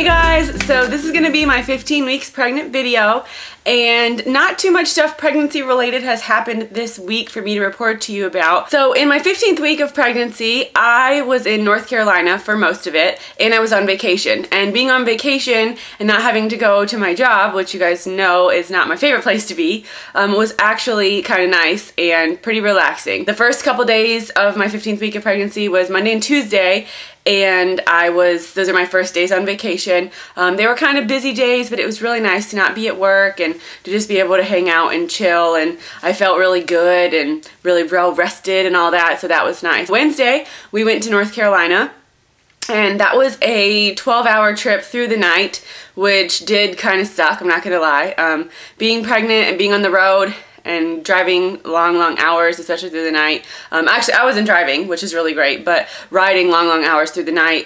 Hey guys, so this is going to be my 15 weeks pregnant video, and not too much stuff pregnancy related has happened this week for me to report to you about. So in my 15th week of pregnancy, I was in North Carolina for most of it, and I was on vacation. And being on vacation and not having to go to my job, which you guys know is not my favorite place to be, was actually kind of nice and pretty relaxing. The first couple days of my 15th week of pregnancy was Monday and Tuesday, and those are my first days on vacation. They were kind of busy days, but it was really nice to not be at work and to just be able to hang out and chill, and I felt really good and really well rested and all that, so that was nice. Wednesday, we went to North Carolina, and that was a 12-hour trip through the night, which did kind of suck, I'm not gonna lie. Being pregnant and being on the road and driving long hours, especially through the night. Actually, I wasn't driving, which is really great, but riding long hours through the night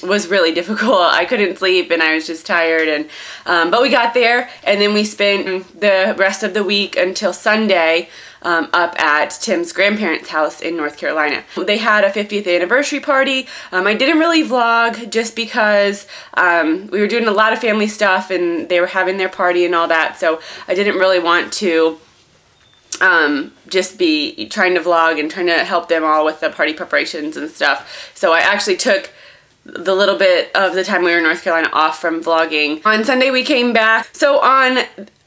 was really difficult. I couldn't sleep and I was just tired, and but we got there, and then we spent the rest of the week until Sunday up at Tim's grandparents' house in North Carolina. They had a 50th anniversary party. I didn't really vlog just because we were doing a lot of family stuff and they were having their party and all that, so I didn't really want to just be trying to vlog and trying to help them all with the party preparations and stuff. So I actually took the little bit of the time we were in North Carolina off from vlogging. On Sunday we came back. So on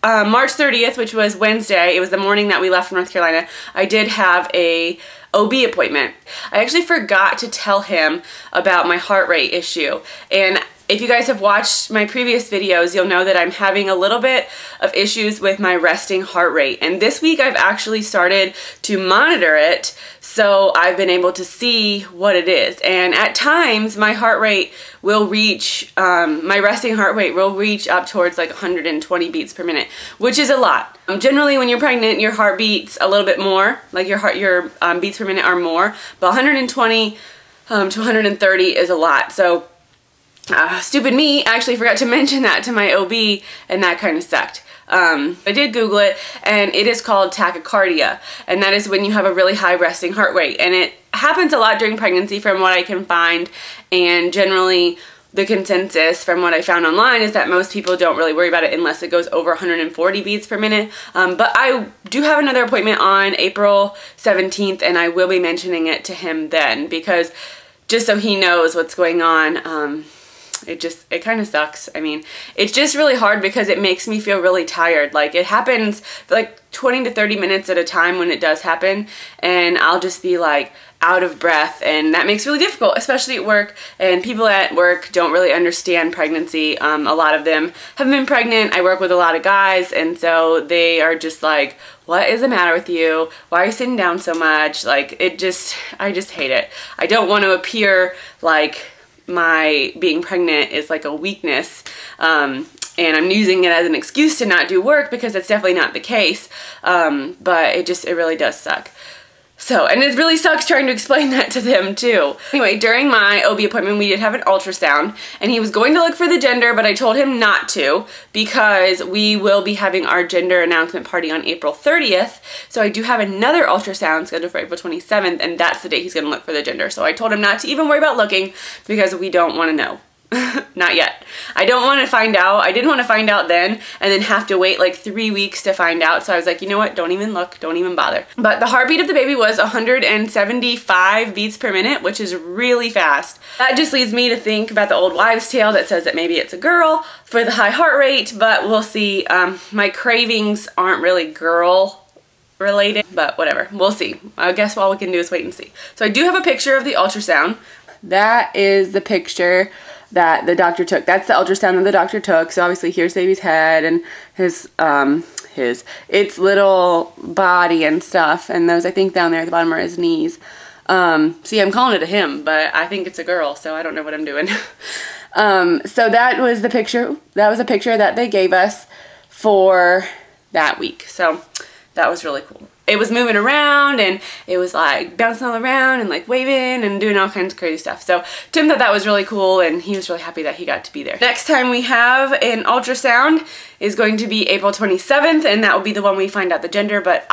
March 30th, which was Wednesday, it was the morning that we left North Carolina, I did have a OB appointment. I actually forgot to tell him about my heart rate issue, and if you guys have watched my previous videos, you'll know that I'm having a little bit of issues with my resting heart rate. And this week I've actually started to monitor it, so I've been able to see what it is. And at times my heart rate will reach, my resting heart rate will reach up towards like 120 beats per minute, which is a lot. Generally when you're pregnant, your heart beats a little bit more, like your beats per minute are more, but 120 to 130 is a lot. So stupid me, I actually forgot to mention that to my OB, and that kind of sucked. I did Google it, and it is called tachycardia, and that is when you have a really high resting heart rate, and it happens a lot during pregnancy from what I can find, and generally the consensus from what I found online is that most people don't really worry about it unless it goes over 140 beats per minute. But I do have another appointment on April 17th, and I will be mentioning it to him then, because just so he knows what's going on. It kind of sucks. I mean, it's just really hard because it makes me feel really tired. Like, it happens for like 20 to 30 minutes at a time when it does happen, and I'll just be like out of breath, and that makes it really difficult, especially at work. And people at work don't really understand pregnancy. A lot of them have been pregnant. I work with a lot of guys, and so they are just like, what is the matter with you? Why are you sitting down so much? Like, I just hate it. I don't want to appear like my being pregnant is like a weakness, and I'm using it as an excuse to not do work, because it's definitely not the case, but it really does suck. So, and it really sucks trying to explain that to them too. Anyway, during my OB appointment, we did have an ultrasound, and he was going to look for the gender, but I told him not to, because we will be having our gender announcement party on April 30th. So I do have another ultrasound scheduled for April 27th, and that's the day he's gonna look for the gender. So I told him not to even worry about looking, because we don't wanna know. Not yet. I don't want to find out. I didn't want to find out then and then have to wait like 3 weeks to find out. So I was like, you know what? Don't even look. Don't even bother. But the heartbeat of the baby was 175 beats per minute, which is really fast. That just leads me to think about the old wives' tale that says that maybe it's a girl for the high heart rate, but we'll see. My cravings aren't really girl related, but whatever. We'll see. I guess all we can do is wait and see. So I do have a picture of the ultrasound. That is the picture that the doctor took. That's the ultrasound that the doctor took. So obviously here's baby's head and its little body and stuff, and those I think down there at the bottom are his knees. See, I'm calling it a him, but I think it's a girl, so I don't know what I'm doing. So that was the picture. That was a picture that they gave us for that week. So that was really cool. It was moving around, and it was like bouncing all around and like waving and doing all kinds of crazy stuff. So Tim thought that was really cool, and he was really happy that he got to be there. Next time we have an ultrasound is going to be April 27th, and that will be the one we find out the gender, but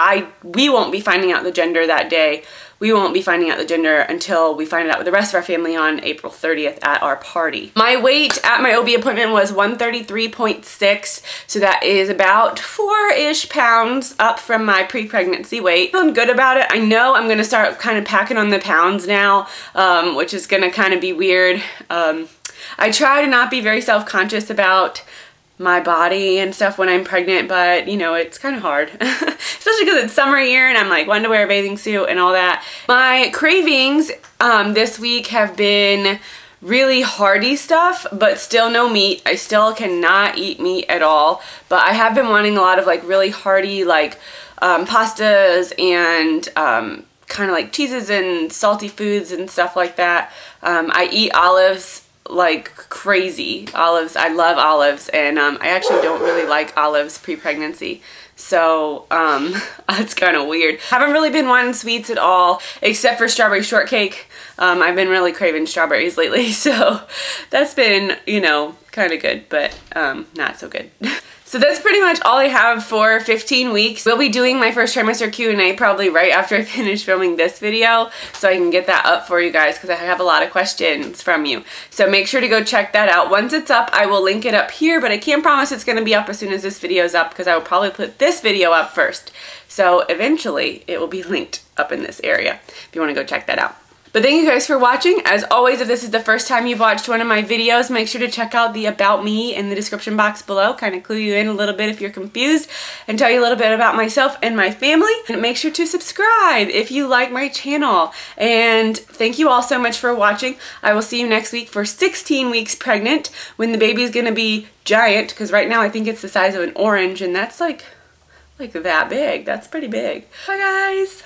we won't be finding out the gender that day. we won't be finding out the gender until we find it out with the rest of our family on April 30th at our party. My weight at my OB appointment was 133.6, so that is about 4-ish pounds up from my pre-pregnancy weight. Feeling good about it. I know I'm gonna start kind of packing on the pounds now, which is gonna kind of be weird. I try to not be very self-conscious about my body and stuff when I'm pregnant, but you know, it's kind of hard. Especially because it's summer here and I'm like wanting to wear a bathing suit and all that. My cravings this week have been really hearty stuff, but still no meat. I still cannot eat meat at all, but I have been wanting a lot of like really hearty like pastas and kind of like cheeses and salty foods and stuff like that. I eat olives like crazy. Olives, I love olives, and I actually don't really like olives pre-pregnancy, so it's kind of weird. Haven't really been wanting sweets at all, except for strawberry shortcake. I've been really craving strawberries lately, so that's been, you know, kind of good, but not so good. So that's pretty much all I have for 15 weeks. We'll be doing my first trimester Q&A probably right after I finish filming this video, so I can get that up for you guys because I have a lot of questions from you. So make sure to go check that out. Once it's up, I will link it up here, but I can't promise it's going to be up as soon as this video is up because I will probably put this video up first. So eventually it will be linked up in this area if you want to go check that out. But thank you guys for watching. As always, if this is the first time you've watched one of my videos, make sure to check out the About Me in the description box below. Kind of clue you in a little bit if you're confused and tell you a little bit about myself and my family. And make sure to subscribe if you like my channel. And thank you all so much for watching. I will see you next week for 16 weeks pregnant when the baby's gonna be giant, because right now I think it's the size of an orange, and that's like that big. That's pretty big. Bye guys.